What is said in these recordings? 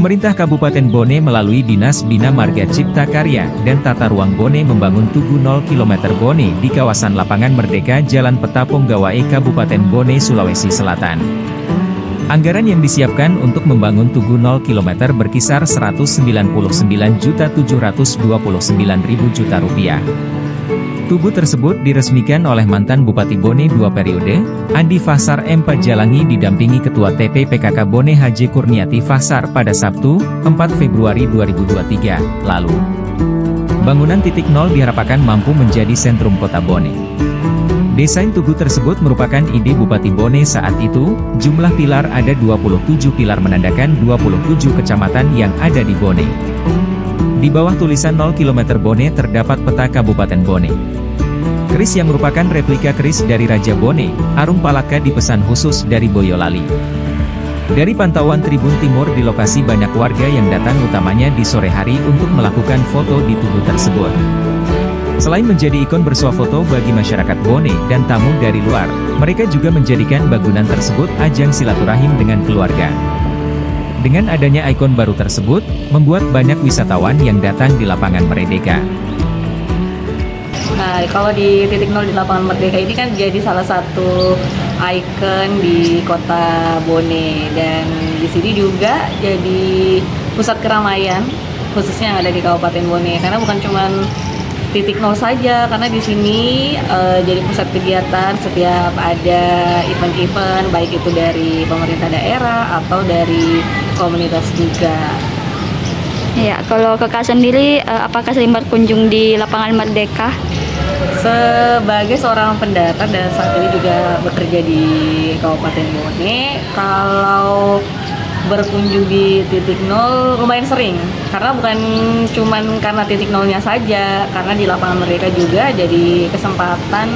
Pemerintah Kabupaten Bone melalui Dinas Bina Marga Cipta Karya dan Tata Ruang Bone membangun Tugu 0 km Bone di kawasan Lapangan Merdeka Jalan Peta Ponggawae Kabupaten Bone, Sulawesi Selatan. Anggaran yang disiapkan untuk membangun Tugu 0 km berkisar Rp199.729.000 juta. Tugu tersebut diresmikan oleh mantan Bupati Bone 2 periode, Andi Fahsar M. Pajalangi didampingi Ketua TP-PKK Bone H.J. Kurniati Fahsar pada Sabtu, 4 Februari 2023, lalu. Bangunan titik nol diharapkan mampu menjadi sentrum kota Bone. Desain tugu tersebut merupakan ide Bupati Bone saat itu. Jumlah pilar ada 27 pilar menandakan 27 kecamatan yang ada di Bone. Di bawah tulisan 0 km Bone terdapat peta Kabupaten Bone. Keris yang merupakan replika keris dari Raja Bone, Arum Palaka dipesan khusus dari Boyolali. Dari pantauan Tribun Timur di lokasi banyak warga yang datang utamanya di sore hari untuk melakukan foto di tugu tersebut. Selain menjadi ikon bersuah foto bagi masyarakat Bone dan tamu dari luar, mereka juga menjadikan bangunan tersebut ajang silaturahim dengan keluarga. Dengan adanya ikon baru tersebut, membuat banyak wisatawan yang datang di Lapangan Merdeka. Nah, kalau di titik nol di Lapangan Merdeka ini kan jadi salah satu ikon di kota Bone, dan di sini juga jadi pusat keramaian khususnya yang ada di Kabupaten Bone, karena bukan cuma titik nol saja, karena di sini jadi pusat kegiatan setiap ada event-event, baik itu dari pemerintah daerah atau dari komunitas juga. Ya, kalau Kakak sendiri apakah sering berkunjung di Lapangan Merdeka? Sebagai seorang pendata dan saat ini juga bekerja di Kabupaten Bone, kalau berkunjung di titik nol lumayan sering, karena bukan cuman karena titik nolnya saja, karena di Lapangan Merdeka juga jadi kesempatan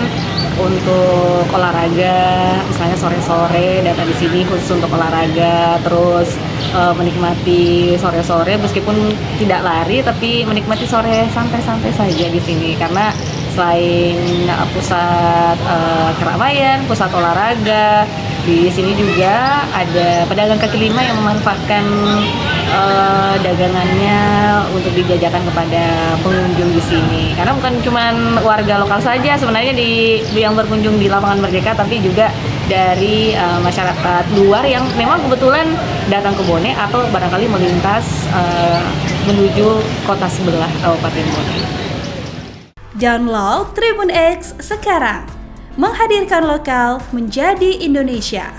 untuk olahraga, misalnya sore-sore datang di sini khusus untuk olahraga, terus menikmati sore-sore meskipun tidak lari tapi menikmati sore santai-santai saja di sini, karena selain pusat keramaian, pusat olahraga, di sini juga ada pedagang kaki lima yang memanfaatkan dagangannya untuk dijajakan kepada pengunjung di sini. Karena bukan cuma warga lokal saja sebenarnya yang berkunjung di Lapangan Merdeka, tapi juga dari masyarakat luar yang memang kebetulan datang ke Bone atau barangkali melintas menuju kota sebelah Kabupaten Bone. Download Tribun X sekarang, menghadirkan lokal menjadi Indonesia.